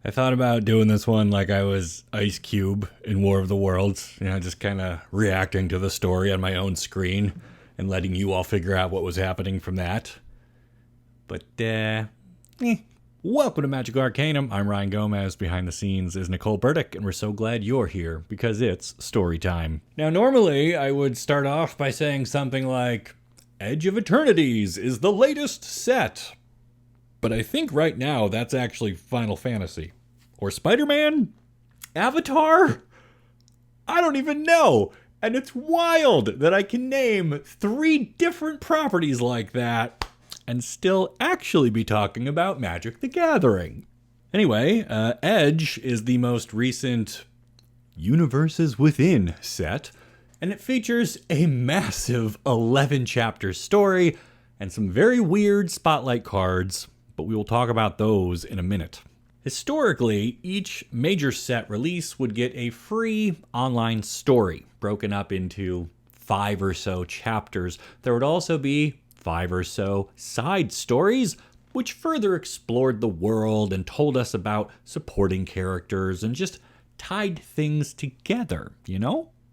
I thought about doing this one like I was Ice Cube in War of the Worlds, just kind of reacting to the story on my own screen and letting you all figure out what was happening from that. But, welcome to Magic Arcanum. I'm Ryan Gomez. Behind the scenes is Nicole Burdick, and we're so glad you're here because it's story time. Now, normally I would start off by saying something like, Edge of Eternities is the latest set. But I think right now that's actually Final Fantasy. Or Spider-Man? Avatar? I don't even know. And it's wild that I can name 3 different properties like that and still actually be talking about Magic the Gathering. Anyway, Edge is the most recent Universes Within set, and it features a massive 11-chapter story and some very weird spotlight cards, but we will talk about those in a minute. Historically, each major set release would get a free online story broken up into 5 or so chapters. There would also be 5 or so side stories, which further explored the world and told us about supporting characters and just tied things together,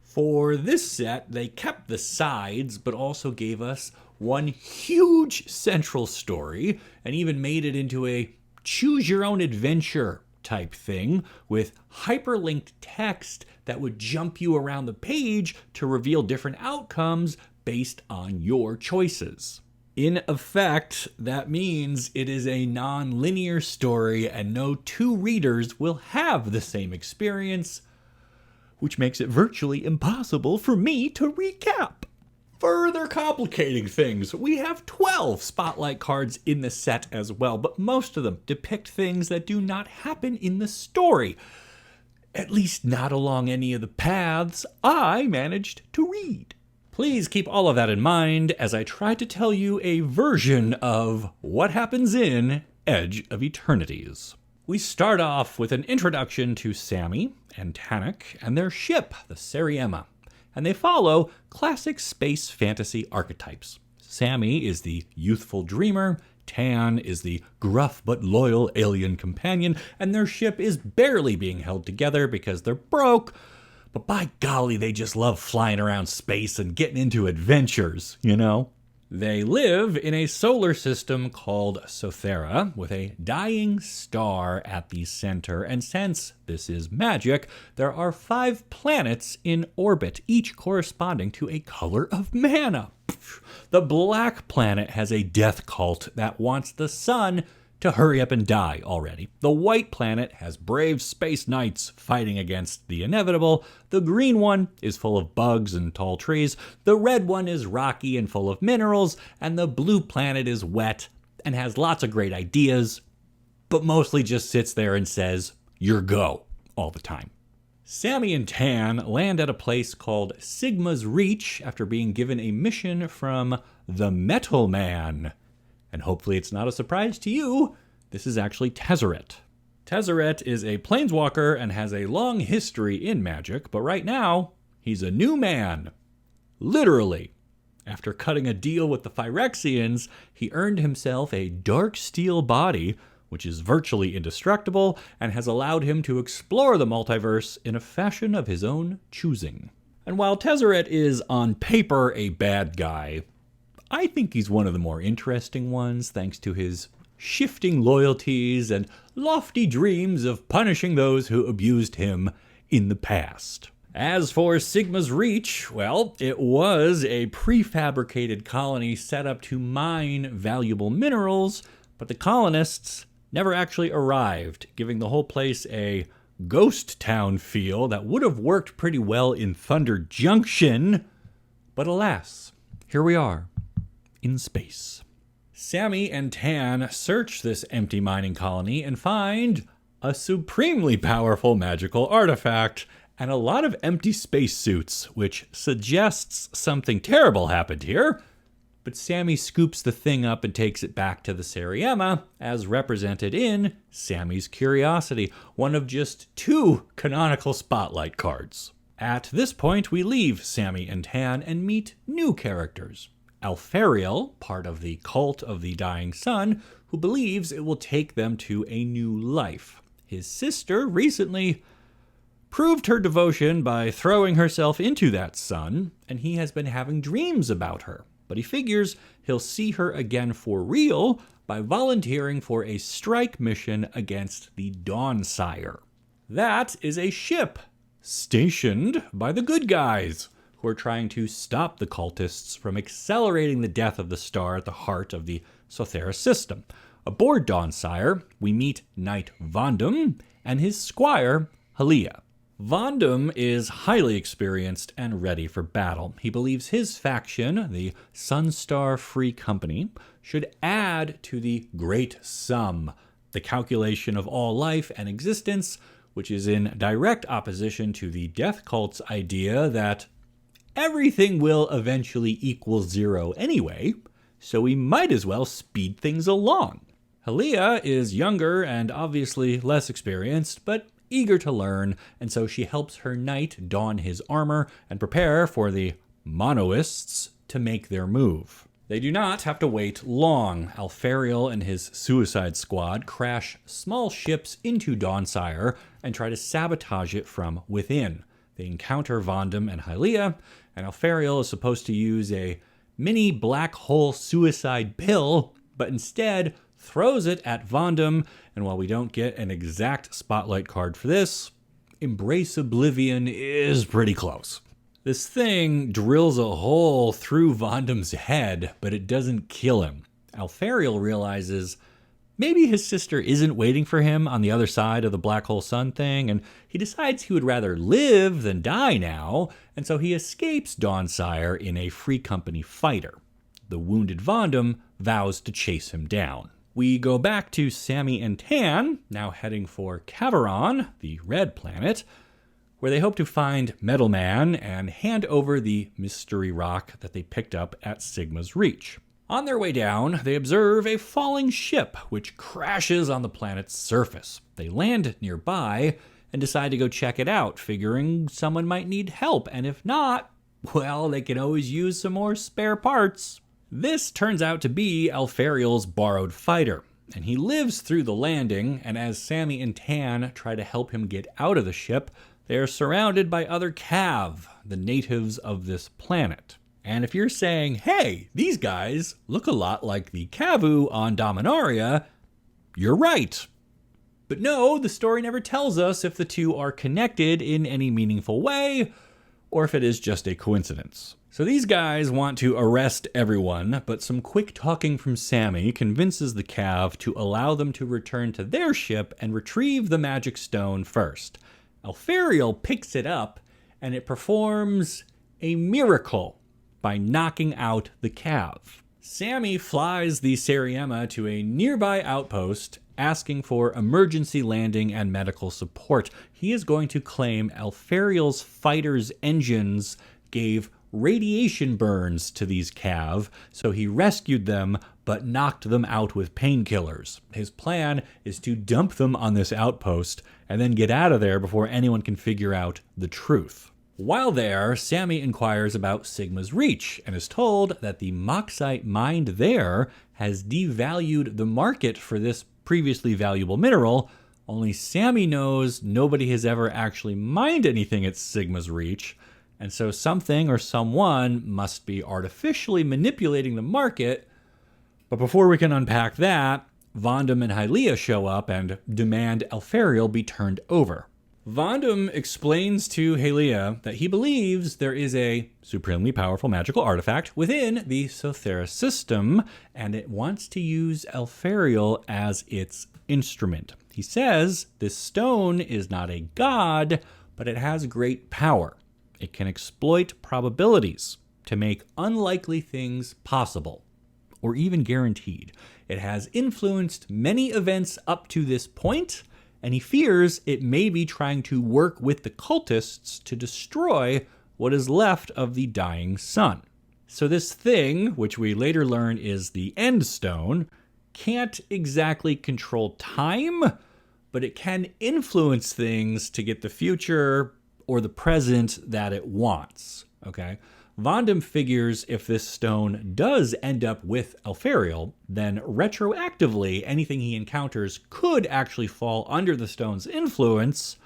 For this set, they kept the sides, but also gave us one huge central story and even made it into a choose-your-own-adventure type thing with hyperlinked text that would jump you around the page to reveal different outcomes based on your choices. In effect, that means it is a non-linear story and no 2 readers will have the same experience, which makes it virtually impossible for me to recap. Further complicating things, we have 12 spotlight cards in the set as well, but most of them depict things that do not happen in the story. At least not along any of the paths I managed to read. Please keep all of that in mind as I try to tell you a version of what happens in Edge of Eternities. We start off with an introduction to Sammy and Tannik and their ship, the Seriema. And they follow classic space fantasy archetypes. Sammy is the youthful dreamer, Tan is the gruff but loyal alien companion, and their ship is barely being held together because they're broke, but by golly, they just love flying around space and getting into adventures, They live in a solar system called Sothera with a dying star at the center, and since this is magic, there are 5 planets in orbit, each corresponding to a color of mana. The black planet has a death cult that wants the sun to hurry up and die already. The white planet has brave space knights fighting against the inevitable. The green one is full of bugs and tall trees. The red one is rocky and full of minerals. And the blue planet is wet and has lots of great ideas, but mostly just sits there and says, "Your go," all the time. Sammy and Tan land at a place called Sigma's Reach after being given a mission from the Metal Man. And hopefully it's not a surprise to you, this is actually Tezzeret. Tezzeret is a planeswalker and has a long history in Magic, but right now, he's a new man. Literally. After cutting a deal with the Phyrexians, he earned himself a dark steel body, which is virtually indestructible, and has allowed him to explore the multiverse in a fashion of his own choosing. And while Tezzeret is on paper a bad guy, I think he's one of the more interesting ones thanks to his shifting loyalties and lofty dreams of punishing those who abused him in the past. As for Sigma's Reach, well, it was a prefabricated colony set up to mine valuable minerals, but the colonists never actually arrived, giving the whole place a ghost town feel that would have worked pretty well in Thunder Junction. But alas, here we are. In space. Sammy and Tan search this empty mining colony and find a supremely powerful magical artifact and a lot of empty spacesuits, which suggests something terrible happened here. But Sammy scoops the thing up and takes it back to the Seriema, as represented in Sammy's Curiosity, one of just 2 canonical spotlight cards. At this point, we leave Sammy and Tan and meet new characters. Alfariel, part of the cult of the dying sun, who believes it will take them to a new life. His sister recently proved her devotion by throwing herself into that sun, and he has been having dreams about her. But he figures he'll see her again for real by volunteering for a strike mission against the Dawnsire. That is a ship stationed by the good guys, who are trying to stop the cultists from accelerating the death of the star at the heart of the Sothera system. Aboard Dawnsire, we meet Knight Vondum and his squire, Halia. Vondum is highly experienced and ready for battle. He believes his faction, the Sunstar Free Company, should add to the Great Sum, the calculation of all life and existence, which is in direct opposition to the death cult's idea that everything will eventually equal zero anyway, so we might as well speed things along. Halia is younger and obviously less experienced, but eager to learn, and so she helps her knight don his armor and prepare for the Monoists to make their move. They do not have to wait long. Alfariel and his suicide squad crash small ships into Dawnsire and try to sabotage it from within. They encounter Vondum and Hylia, and Alfariel is supposed to use a mini black hole suicide pill, but instead throws it at Vondum, and while we don't get an exact spotlight card for this, Embrace Oblivion is pretty close. This thing drills a hole through Vondum's head, but it doesn't kill him. Alfariel realizes maybe his sister isn't waiting for him on the other side of the black hole sun thing, and he decides he would rather live than die now, and so he escapes Dawnsire in a Free Company fighter. The wounded Vondum vows to chase him down. We go back to Sammy and Tan, now heading for Cavaron, the red planet, where they hope to find Metal Man and hand over the mystery rock that they picked up at Sigma's Reach. On their way down, they observe a falling ship, which crashes on the planet's surface. They land nearby and decide to go check it out, figuring someone might need help, and if not, well, they can always use some more spare parts. This turns out to be Alfariel's borrowed fighter, and he lives through the landing, and as Sammy and Tan try to help him get out of the ship, they are surrounded by other Cav, the natives of this planet. And if you're saying, hey, these guys look a lot like the Cavu on Dominaria, you're right. But no, the story never tells us if the two are connected in any meaningful way, or if it is just a coincidence. So these guys want to arrest everyone, but some quick talking from Sammy convinces the Cav to allow them to return to their ship and retrieve the magic stone first. Alfariel picks it up, and it performs a miracle by knocking out the Cav. Sammy flies the Seriema to a nearby outpost, asking for emergency landing and medical support. He is going to claim Alfariel's fighter's engines gave radiation burns to these Cav, so he rescued them but knocked them out with painkillers. His plan is to dump them on this outpost and then get out of there before anyone can figure out the truth. While there, Sammy inquires about Sigma's Reach and is told that the Moxite mined there has devalued the market for this previously valuable mineral, only Sammy knows nobody has ever actually mined anything at Sigma's Reach, and so something or someone must be artificially manipulating the market. But before we can unpack that, Vondum and Hylia show up and demand Alfariel be turned over. Vondum explains to Hylia that he believes there is a supremely powerful magical artifact within the Sothera system, and it wants to use Alfariel as its instrument. He says this stone is not a god, but it has great power. It can exploit probabilities to make unlikely things possible, or even guaranteed. It has influenced many events up to this point, and he fears it may be trying to work with the cultists to destroy what is left of the dying sun. So this thing, which we later learn is the End Stone, can't exactly control time, but it can influence things to get the future or the present that it wants, okay? Vondum figures if this stone does end up with Elfariel, then retroactively anything he encounters could actually fall under the stone's influence.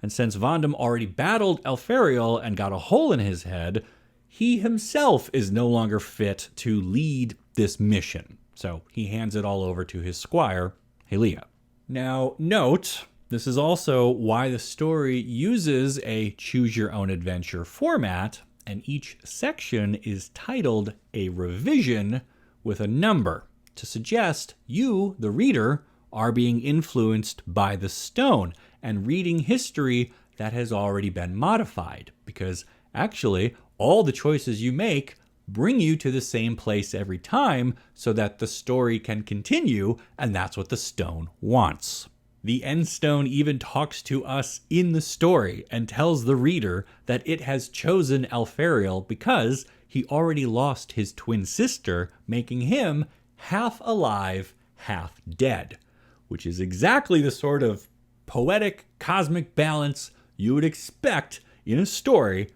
And since Vondum already battled Elfariel and got a hole in his head, he himself is no longer fit to lead this mission. So he hands it all over to his squire, Helea. Now, note, this is also why the story uses a choose-your-own-adventure format, and each section is titled a revision with a number to suggest you, the reader, are being influenced by the stone and reading history that has already been modified, because actually all the choices you make bring you to the same place every time so that the story can continue, and that's what the stone wants. The End Stone even talks to us in the story and tells the reader that it has chosen Elfariel because he already lost his twin sister, making him half alive, half dead, which is exactly the sort of poetic cosmic balance you would expect in a story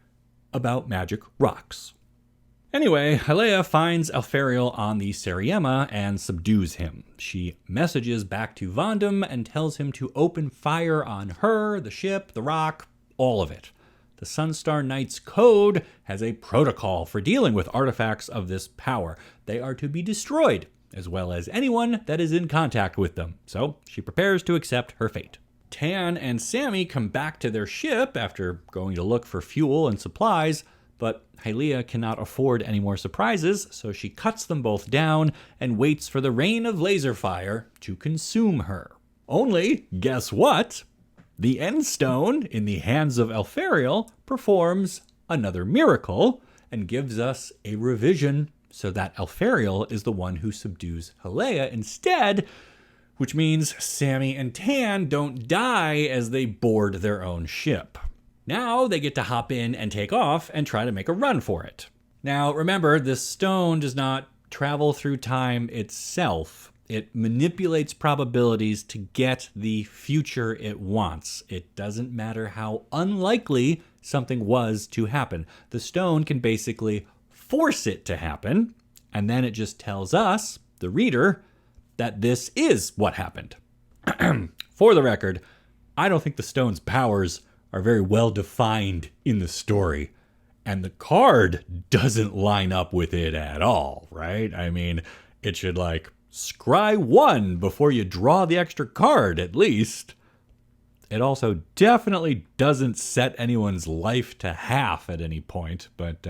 about magic rocks. Anyway, Helea finds Elfariel on the Seriema and subdues him. She messages back to Vondum and tells him to open fire on her, the ship, the rock, all of it. The Sunstar Knights Code has a protocol for dealing with artifacts of this power. They are to be destroyed, as well as anyone that is in contact with them. So she prepares to accept her fate. Tan and Sammy come back to their ship after going to look for fuel and supplies, but Helea cannot afford any more surprises, so she cuts them both down and waits for the rain of laser fire to consume her. Only, guess what? The End Stone, in the hands of Elfariel, performs another miracle and gives us a revision so that Elfariel is the one who subdues Helea instead, which means Sammy and Tan don't die as they board their own ship. Now they get to hop in and take off and try to make a run for it. Now remember, this stone does not travel through time itself. It manipulates probabilities to get the future it wants. It doesn't matter how unlikely something was to happen. The stone can basically force it to happen, and then it just tells us, the reader, that this is what happened. For the record, I don't think the stone's powers are very well defined in the story, and the card doesn't line up with it at all, right? I mean, it should scry 1 before you draw the extra card, at least. It also definitely doesn't set anyone's life to half at any point, but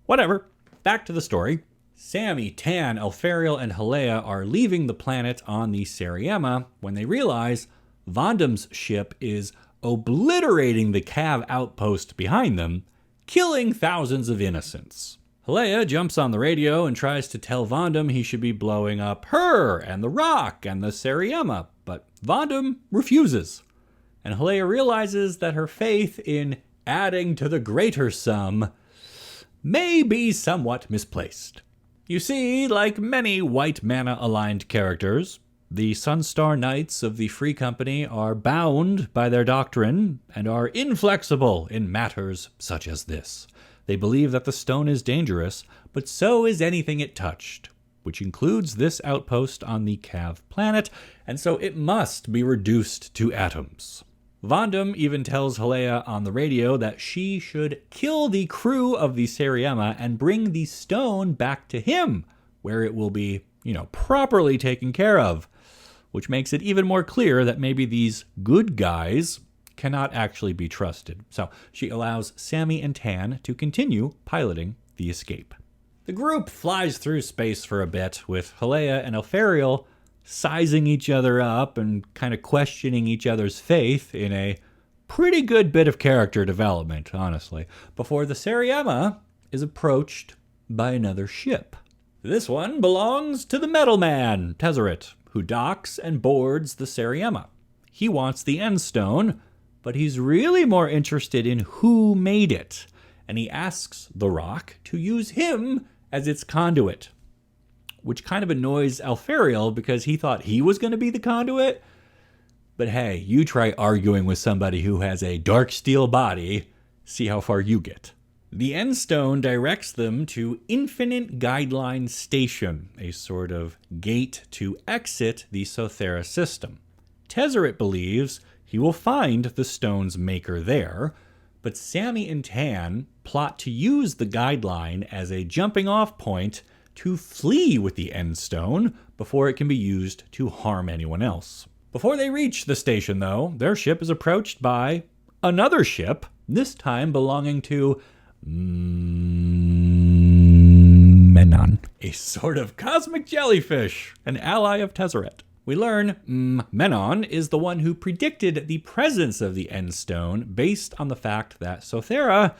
whatever. Back to the story. Sammy, Tan, Elfariel, and Helea are leaving the planet on the Seriema when they realize Vondum's ship is obliterating the Cav outpost behind them, killing thousands of innocents. Helea jumps on the radio and tries to tell Vondum he should be blowing up her and the rock and the Seriema, but Vondum refuses. And Helea realizes that her faith in adding to the greater sum may be somewhat misplaced. You see, like many white mana-aligned characters, the Sunstar Knights of the Free Company are bound by their doctrine and are inflexible in matters such as this. They believe that the stone is dangerous, but so is anything it touched, which includes this outpost on the Cav planet, and so it must be reduced to atoms. Vondum even tells Helea on the radio that she should kill the crew of the Seriema and bring the stone back to him, where it will be, properly taken care of, which makes it even more clear that maybe these good guys cannot actually be trusted. So she allows Sammy and Tan to continue piloting the escape. The group flies through space for a bit, with Helea and Elfariel sizing each other up and kind of questioning each other's faith in a pretty good bit of character development, honestly, before the Seriema is approached by another ship. This one belongs to the Metal Man, Tezzeret, who docks and boards the Seriema. He wants the End Stone, but he's really more interested in who made it, and he asks the rock to use him as its conduit, which kind of annoys Elfariel because he thought he was going to be the conduit. But hey, you try arguing with somebody who has a dark steel body, see how far you get. The end stone directs them to Infinite Guideline Station, a sort of gate to exit the Sothera system. Tezzeret believes he will find the stone's maker there, but Sammy and Tan plot to use the guideline as a jumping off point to flee with the end stone before it can be used to harm anyone else. Before they reach the station, though, their ship is approached by another ship, this time belonging to Menon, a sort of cosmic jellyfish, an ally of Tezzeret. We learn Menon is the one who predicted the presence of the End Stone based on the fact that Sothera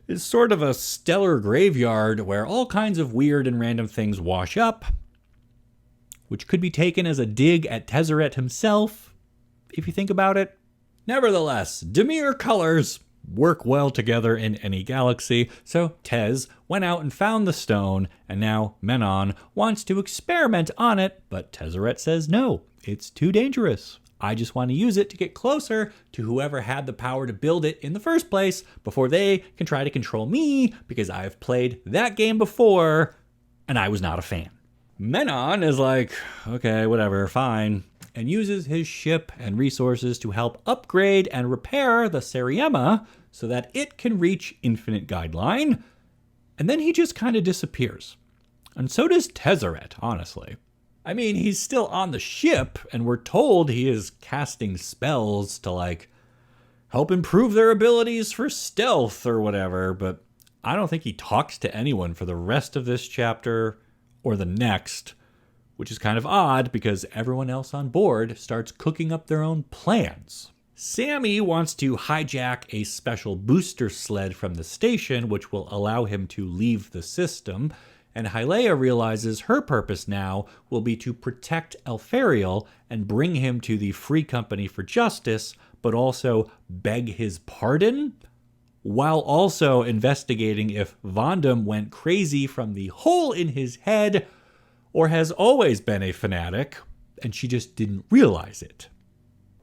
is sort of a stellar graveyard where all kinds of weird and random things wash up, which could be taken as a dig at Tezzeret himself, if you think about it. Nevertheless, Dimir colors work well together in any galaxy, so Tez went out and found the stone, and now Menon wants to experiment on it, but Tezzeret says no, it's too dangerous. I just want to use it to get closer to whoever had the power to build it in the first place before they can try to control me, because I've played that game before, and I was not a fan. Menon is like, okay, whatever, fine, and uses his ship and resources to help upgrade and repair the Seriema so that it can reach Infinite Guideline, and then he just kind of disappears. And so does Tezzeret, honestly. I mean, he's still on the ship, and we're told he is casting spells to, help improve their abilities for stealth or whatever, but I don't think he talks to anyone for the rest of this chapter or the next, which is kind of odd because everyone else on board starts cooking up their own plans. Sammy wants to hijack a special booster sled from the station, which will allow him to leave the system, and Hylea realizes her purpose now will be to protect Elfariel and bring him to the Free Company for justice, but also beg his pardon, while also investigating if Vondum went crazy from the hole in his head or has always been a fanatic, and she just didn't realize it.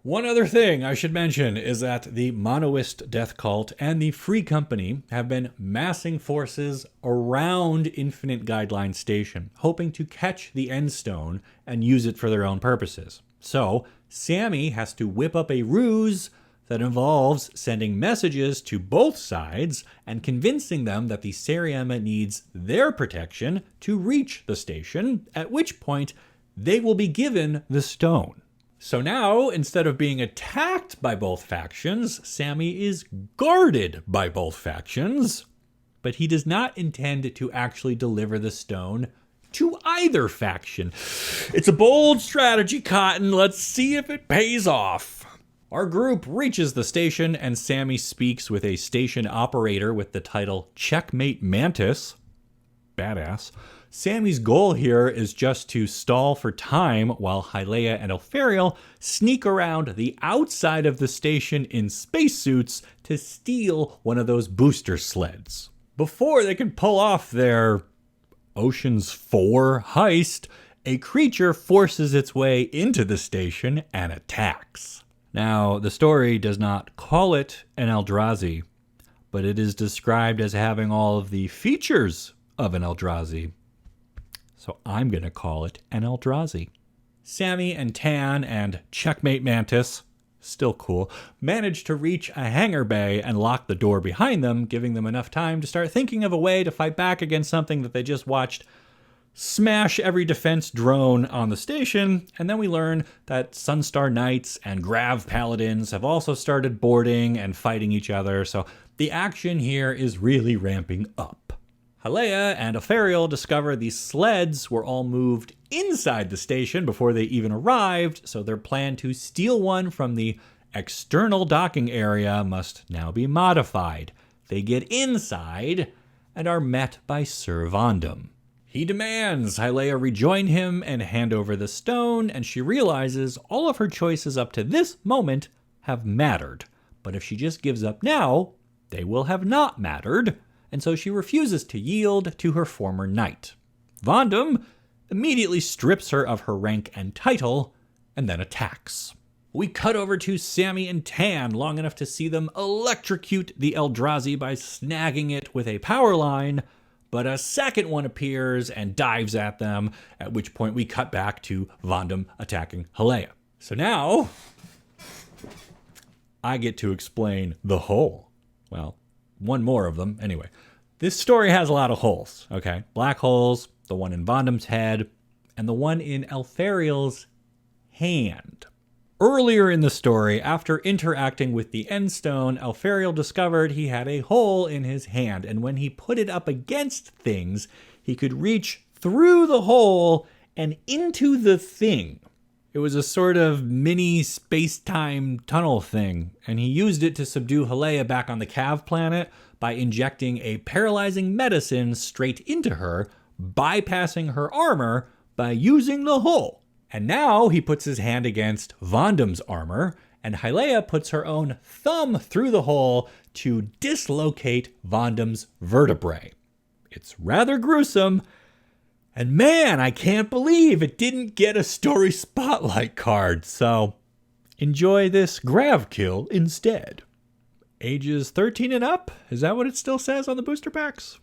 One other thing I should mention is that the Monoist Death Cult and the Free Company have been massing forces around Infinite Guideline Station, hoping to catch the End Stone and use it for their own purposes. So, Sammy has to whip up a ruse that involves sending messages to both sides and convincing them that the Seriema needs their protection to reach the station, at which point they will be given the stone. So now, instead of being attacked by both factions, Sammy is guarded by both factions, but he does not intend to actually deliver the stone to either faction. It's a bold strategy, Cotton. Let's see if it pays off. Our group reaches the station, and Sammy speaks with a station operator with the title Checkmate Mantis. Badass. Sammy's goal here is just to stall for time while Hylea and Elfariel sneak around the outside of the station in spacesuits to steal one of those booster sleds. Before they can pull off their Ocean's 4 heist, a creature forces its way into the station and attacks. Now, the story does not call it an Eldrazi, but it is described as having all of the features of an Eldrazi. So I'm going to call it an Eldrazi. Sammy and Tan and Checkmate Mantis, still cool, manage to reach a hangar bay and lock the door behind them, giving them enough time to start thinking of a way to fight back against something that they just watched smash every defense drone on the station. And then we learn that Sunstar Knights and Grav Paladins have also started boarding and fighting each other, so the action here is really ramping up. Hylea and Elfariel discover these sleds were all moved inside the station before they even arrived, so their plan to steal one from the external docking area must now be modified. They get inside and are met by Sir Vondum. He demands Hylea rejoin him and hand over the stone, and she realizes all of her choices up to this moment have mattered. But if she just gives up now, they will have not mattered, and so she refuses to yield to her former knight. Vondum immediately strips her of her rank and title, and then attacks. We cut over to Sammy and Tan long enough to see them electrocute the Eldrazi by snagging it with a power line, but a second one appears and dives at them, at which point we cut back to Vondam attacking Halea. So now, I get to explain the hole. Well, one more of them. Anyway, this story has a lot of holes, okay? Black holes, the one in Vondam's head, and the one in Elfariel's hand. Earlier in the story, after interacting with the End Stone, Elfariel discovered he had a hole in his hand, and when he put it up against things, he could reach through the hole and into the thing. It was a sort of mini space-time tunnel thing, and he used it to subdue Halea back on the Cav planet by injecting a paralyzing medicine straight into her, bypassing her armor by using the hole. And now he puts his hand against Vondam's armor, and Halea puts her own thumb through the hole to dislocate Vondam's vertebrae. It's rather gruesome, and man, I can't believe it didn't get a story spotlight card, so enjoy this grav kill instead. Ages 13 and up? Is that what it still says on the booster packs?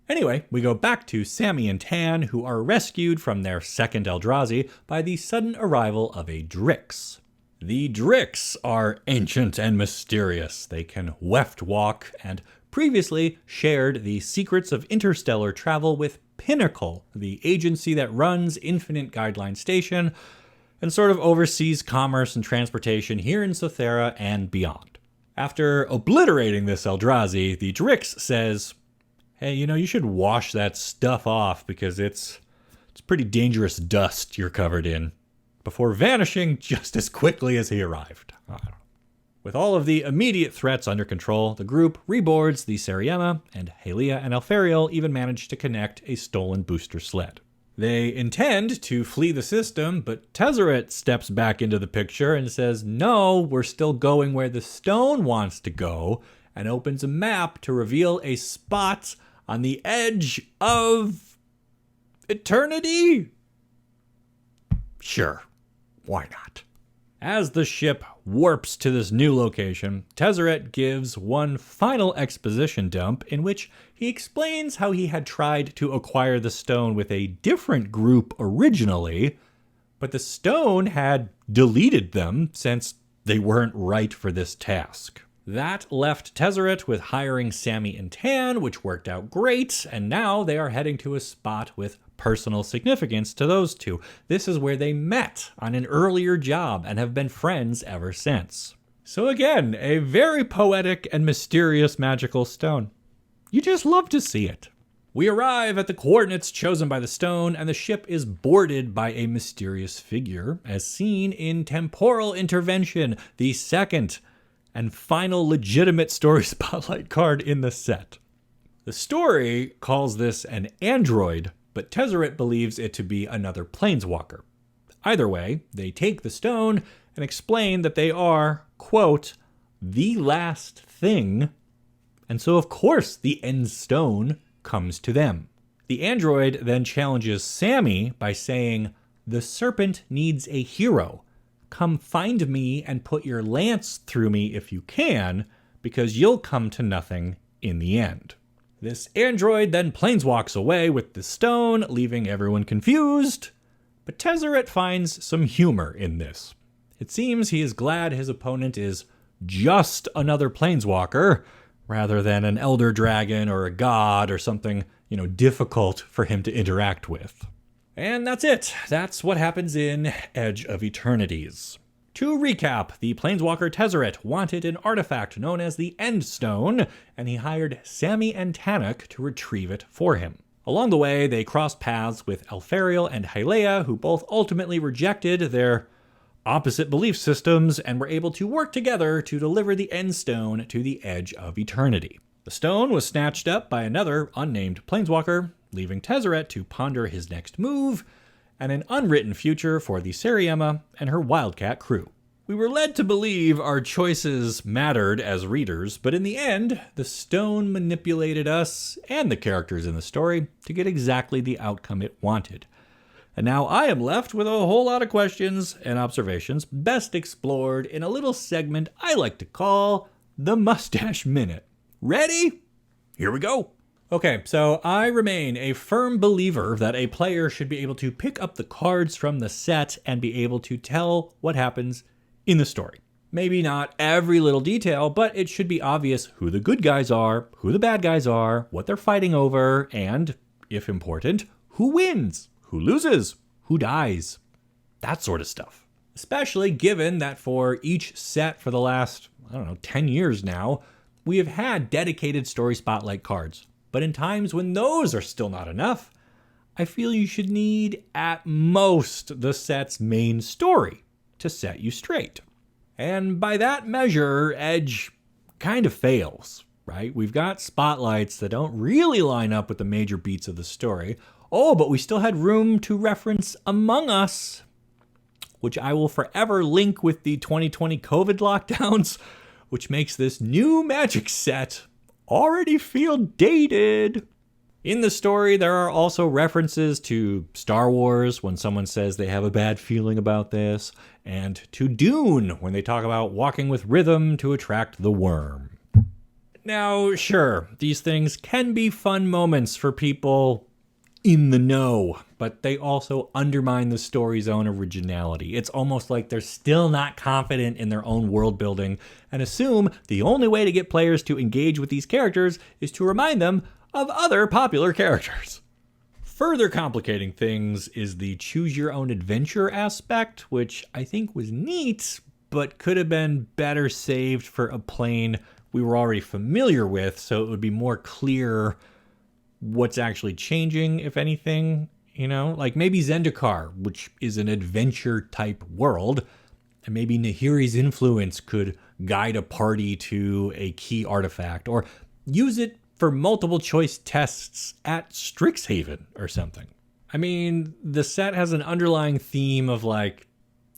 Anyway, we go back to Sammy and Tan, who are rescued from their second Eldrazi by the sudden arrival of a Drix. The Drix are ancient and mysterious. They can weft walk and previously shared the secrets of interstellar travel with Pinnacle, the agency that runs Infinite Guideline Station and sort of oversees commerce and transportation here in Sothera and beyond. After obliterating this Eldrazi, the Drix says, hey, you should wash that stuff off because it's pretty dangerous dust you're covered in, before vanishing just as quickly as he arrived. With all of the immediate threats under control, the group reboards the Seriema, and Halea and Elfariel even manage to connect a stolen booster sled. They intend to flee the system, but Tezzeret steps back into the picture and says, no, we're still going where the stone wants to go, and opens a map to reveal a spot on the edge of eternity? Sure, why not? As the ship warps to this new location, Tezzeret gives one final exposition dump in which he explains how he had tried to acquire the stone with a different group originally, but the stone had deleted them since they weren't right for this task. That left Tezzeret with hiring Sammy and Tan, which worked out great, and now they are heading to a spot with personal significance to those two. This is where they met on an earlier job and have been friends ever since. So again, a very poetic and mysterious magical stone. You just love to see it. We arrive at the coordinates chosen by the stone, and the ship is boarded by a mysterious figure, as seen in Temporal Intervention, the second and final legitimate story spotlight card in the set. The story calls this an android, but Tezzeret believes it to be another planeswalker. Either way, they take the stone and explain that they are, quote, the last thing, and so of course the end stone comes to them. The android then challenges Sammy by saying, the serpent needs a hero. Come find me and put your lance through me if you can, because you'll come to nothing in the end. This android then planeswalks away with the stone, leaving everyone confused, but Tezzeret finds some humor in this. It seems he is glad his opponent is just another planeswalker, rather than an elder dragon or a god or something, difficult for him to interact with. And that's it. That's what happens in Edge of Eternities. To recap, the Planeswalker Tezzeret wanted an artifact known as the End Stone, and he hired Sammy and Tannock to retrieve it for him. Along the way, they crossed paths with Elfariel and Halea, who both ultimately rejected their opposite belief systems and were able to work together to deliver the End Stone to the Edge of Eternity. The stone was snatched up by another unnamed Planeswalker, leaving Tezzeret to ponder his next move and an unwritten future for the Seriema and her Wildcat crew. We were led to believe our choices mattered as readers, but in the end, the stone manipulated us and the characters in the story to get exactly the outcome it wanted. And now I am left with a whole lot of questions and observations best explored in a little segment I like to call the Mustache Minute. Ready? Here we go. Okay, so I remain a firm believer that a player should be able to pick up the cards from the set and be able to tell what happens in the story. Maybe not every little detail, but it should be obvious who the good guys are, who the bad guys are, what they're fighting over, and, if important, who wins, who loses, who dies. That sort of stuff. Especially given that for each set for the last, 10 years now, we have had dedicated story spotlight cards. But in times when those are still not enough, I feel you should need, at most, the set's main story to set you straight. And by that measure, Edge kind of fails, right? We've got spotlights that don't really line up with the major beats of the story. Oh, but we still had room to reference Among Us, which I will forever link with the 2020 COVID lockdowns, which makes this new Magic set already feel dated. In the story, there are also references to Star Wars when someone says they have a bad feeling about this, and to Dune when they talk about walking with rhythm to attract the worm. Now, sure, these things can be fun moments for people in the know, but they also undermine the story's own originality. It's almost like they're still not confident in their own world building and assume the only way to get players to engage with these characters is to remind them of other popular characters. Further complicating things is the choose your own adventure aspect, which I think was neat, but could have been better saved for a plane we were already familiar with, so it would be more clear what's actually changing, if anything, like maybe Zendikar, which is an adventure type world, and maybe Nahiri's influence could guide a party to a key artifact, or use it for multiple choice tests at Strixhaven or something. I mean, the set has an underlying theme of like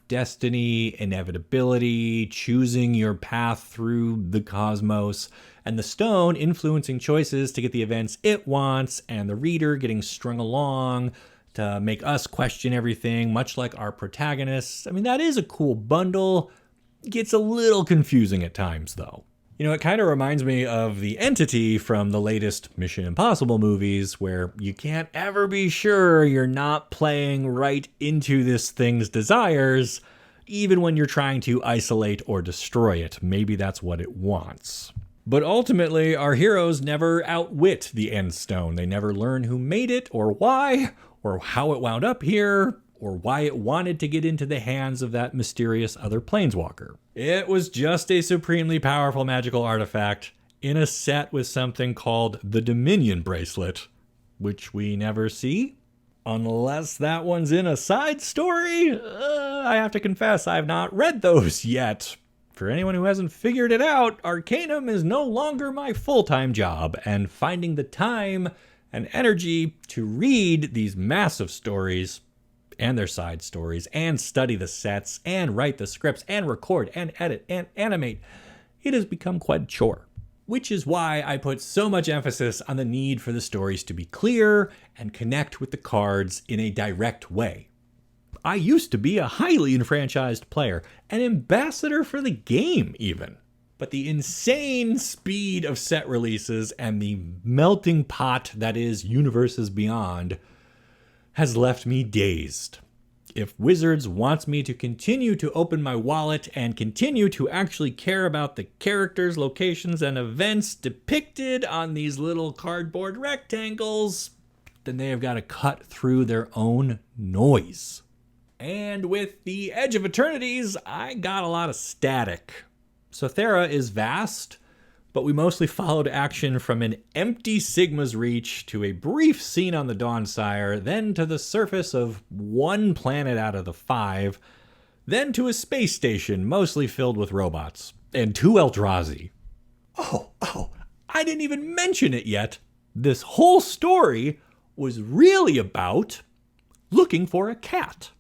destiny, inevitability, choosing your path through the cosmos, and the stone influencing choices to get the events it wants, and the reader getting strung along to make us question everything, much like our protagonists. I mean, that is a cool bundle. It gets a little confusing at times, though. It kind of reminds me of the Entity from the latest Mission Impossible movies, where you can't ever be sure you're not playing right into this thing's desires, even when you're trying to isolate or destroy it. Maybe that's what it wants. But ultimately, our heroes never outwit the End Stone. They never learn who made it, or why, or how it wound up here, or why it wanted to get into the hands of that mysterious other planeswalker. It was just a supremely powerful magical artifact in a set with something called the Dominion Bracelet, which we never see, unless that one's in a side story. I have to confess, I've not read those yet. For anyone who hasn't figured it out, Arcanum is no longer my full-time job, and finding the time and energy to read these massive stories and their side stories, and study the sets, and write the scripts, and record, and edit, and animate, it has become quite a chore. Which is why I put so much emphasis on the need for the stories to be clear and connect with the cards in a direct way. I used to be a highly enfranchised player, an ambassador for the game even. But the insane speed of set releases and the melting pot that is Universes Beyond has left me dazed. If Wizards wants me to continue to open my wallet and continue to actually care about the characters, locations, and events depicted on these little cardboard rectangles, then they have got to cut through their own noise. And with the Edge of Eternities, I got a lot of static. Sothera is vast, but we mostly followed action from an empty Sigma's Reach to a brief scene on the Dawnsire, then to the surface of one planet out of the 5, then to a space station mostly filled with robots, and 2 Eldrazi. Oh, I didn't even mention it yet. This whole story was really about looking for a cat.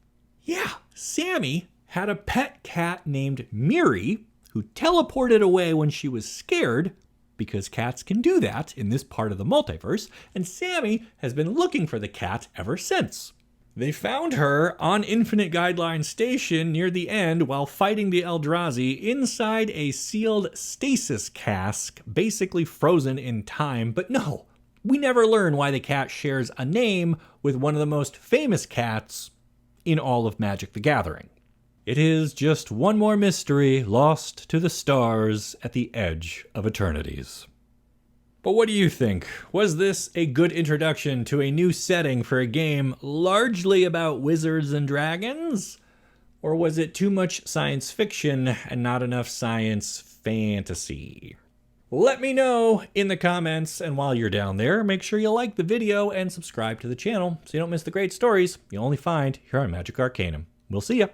Yeah, Sammy had a pet cat named Miri who teleported away when she was scared, because cats can do that in this part of the multiverse, and Sammy has been looking for the cat ever since. They found her on Infinite Guideline Station near the end while fighting the Eldrazi inside a sealed stasis cask, basically frozen in time. But no, we never learn why the cat shares a name with one of the most famous cats in all of Magic the Gathering. It is just one more mystery lost to the stars at the edge of Eternities. But what do you think? Was this a good introduction to a new setting for a game largely about wizards and dragons? Or was it too much science fiction and not enough science fantasy? Let me know in the comments, and while you're down there, make sure you like the video and subscribe to the channel so you don't miss the great stories you'll only find here on Magic Arcanum. We'll see ya!